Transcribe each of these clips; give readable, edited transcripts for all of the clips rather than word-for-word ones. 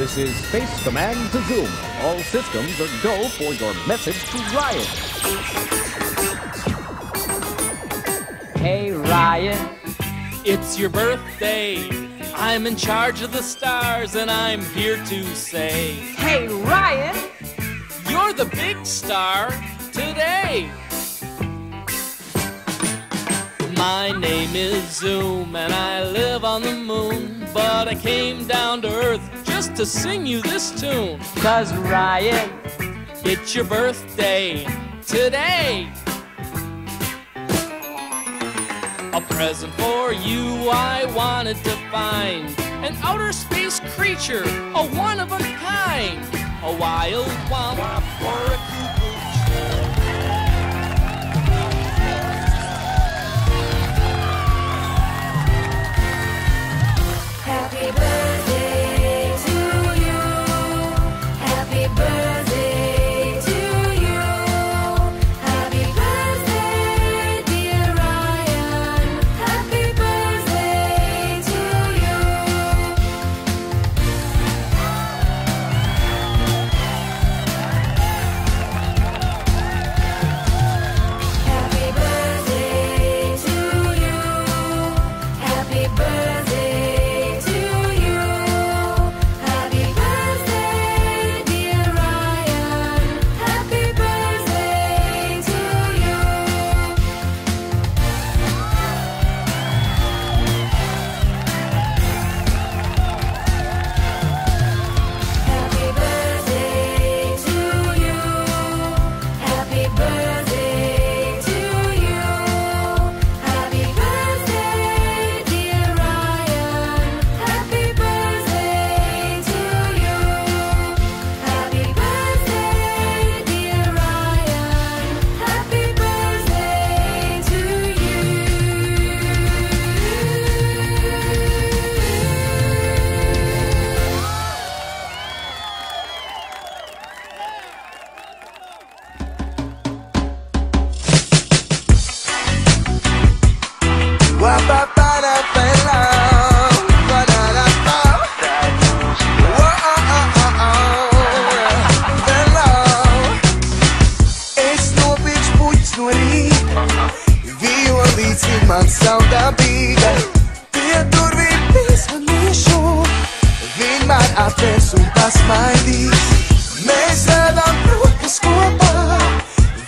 This is Space Command to Zoom. All systems are go for your message to Ryan. Hey, Ryan. It's your birthday. I'm in charge of the stars, and I'm here to say, Hey, Ryan. you're the big star today. My name is Zoom, and I live on the moon, but I came down to Earth just to sing you this tune. 'Cause Ryan, It's your birthday today. A present for you I wanted to find, an outer space creature, a one of a kind, a wild womp or a cuckoo. Happy birthday to you. Happy birthday to you. Happy birthday, dear Ryan. Happy birthday to you. Happy birthday to you. Happy birthday to you. Happy birthday, dear Ryan. Happy birthday to you. Happy birthday to you. Happy birthday to you. Happy birthday, dear Ryan. Happy birthday to you. Happy birthday, dear Ryan. Happy birthday to Es no viņš puķis no rīta, violīts ir man savdabīga. Pie durvīm piesmanīšu, vienmēr atvērs un pasmaidīs. Mēs ēdam brokas kopā,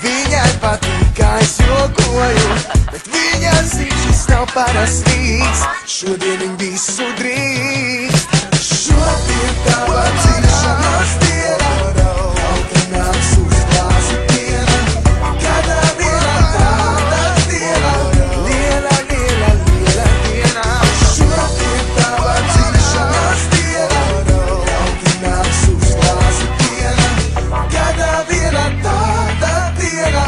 viņai patīk, kā es jokoju, bet viņa zina, šis nav parastīgs. Šodien viņa visu drīkst. Šodien tava dzīšanās diena, tauta nāks uz glāzi piena. Kādā dienā tāda diena, liela, liela, liela diena. Šodien tava dzīšanās diena, tauta nāks uz glāzi piena. Kādā dienā tāda diena,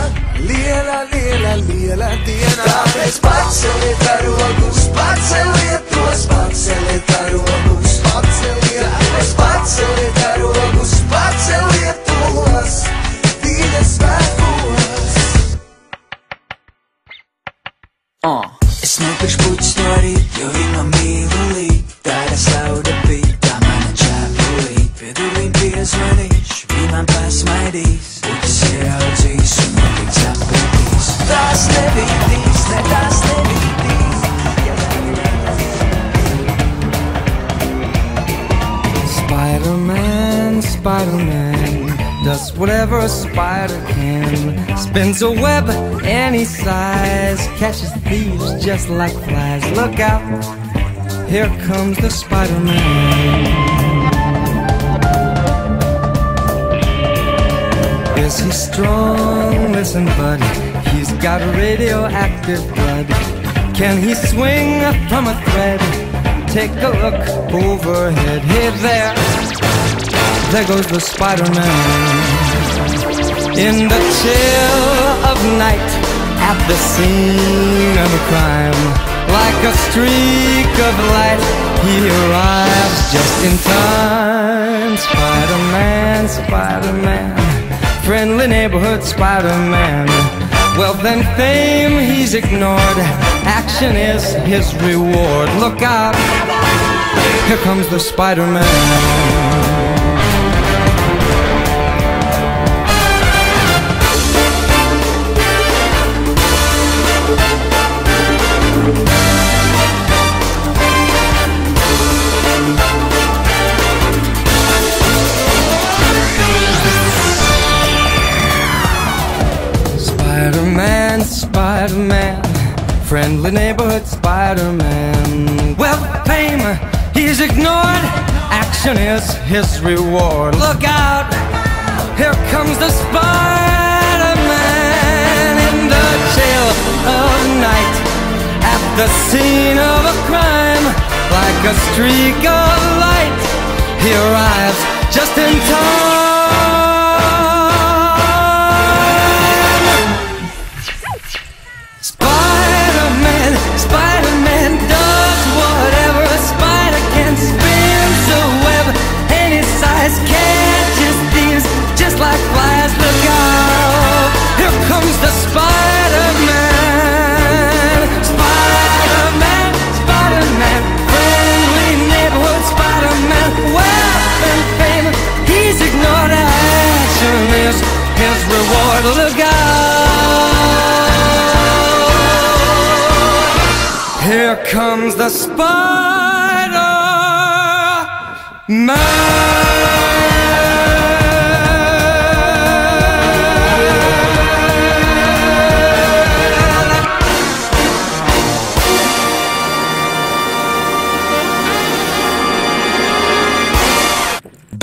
liela, liela, liela diena. Tāpēc paceliet rogus, paceliet tos, paceliet rogus, paceliet. Tāpēc paceliet rogus, paceliet tos, viņas svētkos. Es nopirkšu puķis no rīt, jo viņa man mīlī. Tā ir saudabība, tā mana čepulī. Pie durvīm piezvanīšu, viņa man pasmaidīs. Puķis ieraudzīs un notiks apgatīs. Tās nebīdīs, ne tās nebīdīs. Spider-Man, Spider-Man does whatever a spider can. Spins a web any size, catches thieves just like flies. Look out, here comes the Spider-Man. Is he strong? Listen, buddy, he's got radioactive blood. Can he swing from a thread? Take a look overhead. Hey there goes the Spider-Man. In the chill of night, at the scene of a crime, like a streak of light, he arrives just in time. Spider-Man, Spider-Man, friendly neighborhood Spider-Man. Wealth and fame he's ignored, action is his reward. Look out, here comes the Spider-Man. friendly neighborhood Spider-Man. Well, fame, he's ignored. Action is his reward. Look out, here comes the Spider-Man in the chill of night, at the scene of a crime. Like a streak of light, he arrives just in time. Spider-Man, Spider-Man does whatever a spider can. Spins a web any size, catches thieves just like flies. Look out, here comes the Spider-Man. Spider-Man, Spider-Man, friendly neighborhood Spider-Man. Wealth and fame, he's ignored. Action is his reward. Look out, here comes the Spider-Man.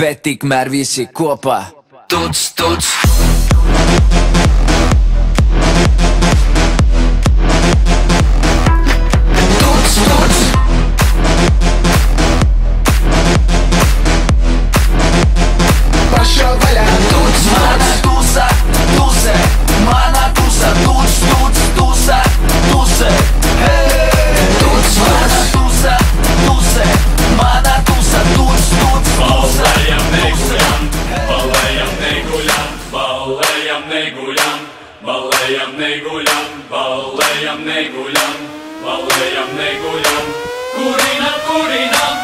Bet tikmēr visi kopā. Tuc, tuc. Tuc, tuc. Pašā vaļā. Tuc, mana tusa, tuse. Mana tusa, tuc, tuc, tusa, tuse. Hey! Tuc, mana tusa, tuse. Mana tusa, tuc, tuc, tusa. Balējam neguļam, balējam neguļam, balējam neguļam, balējam neguļam, balējam neguļam, kurinam, kurinam,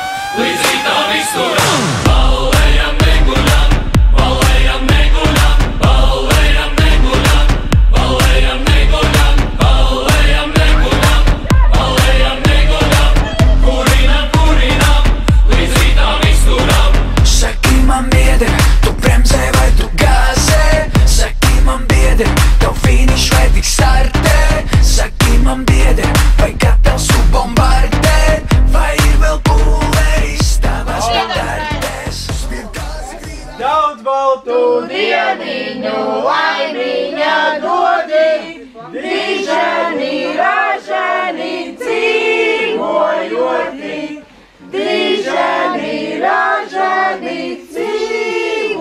līdz rītam izturam. Balējam neguļam, balējam neguļam, balējam neguļam, balējam neguļam, balējam neguļam, balējam neguļam, kurinam, kurinam, līdz rītam izturam. Saki man biedri, tu bremzē vai tu gāzē? Saki man biedri, tev finišs vai tik startē? Saki man biedri, vai gatavs tu bombardēt? Vai ir vēl pūleris tavās standartēs? Daudz baltu dieniņu, laimiņa dodi, dižani, ražani, dzīvojoti. Dižani, ražani, dzīvojoti.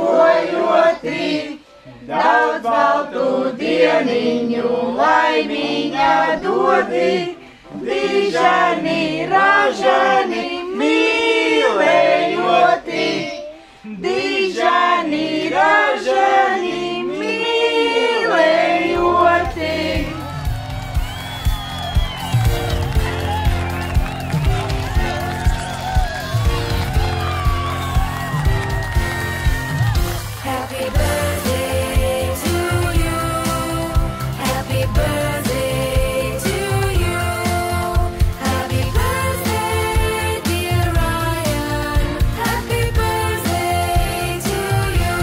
Daudz baltu dieniņu, laimiņa dodi, dižani, ražani, mīlējoti. Dižani, ražani, mīlējoti. Happy birthday to you. Happy birthday to you. Happy birthday, dear Ryan. Happy birthday to you.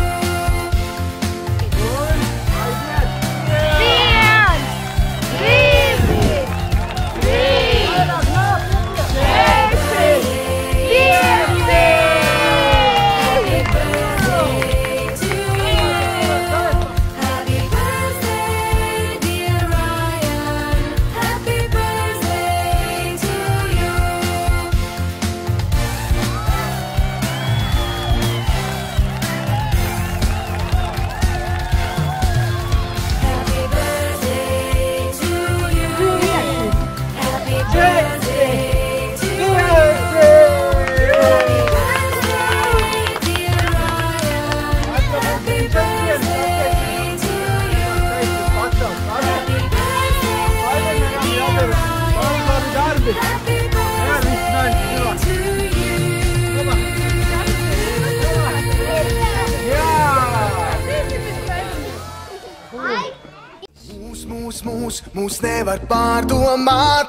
Mūs nevar pārdomāt,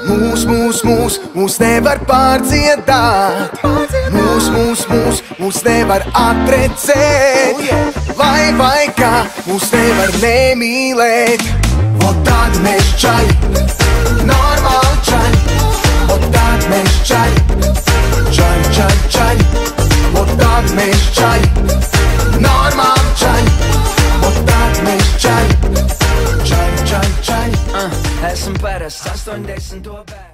mūs nevar pārdziedāt, mūs nevar atrecēt, vai kā mūs nevar nemīlēt. Vot tādi mēs čaļi, čaļi, čaļi, čaļi, čaļi, un tad mēs čaļi, normāli čaļi, un tad mēs čaļi, čaļi, čaļi, čaļi. Esmu parasts 80. bērns.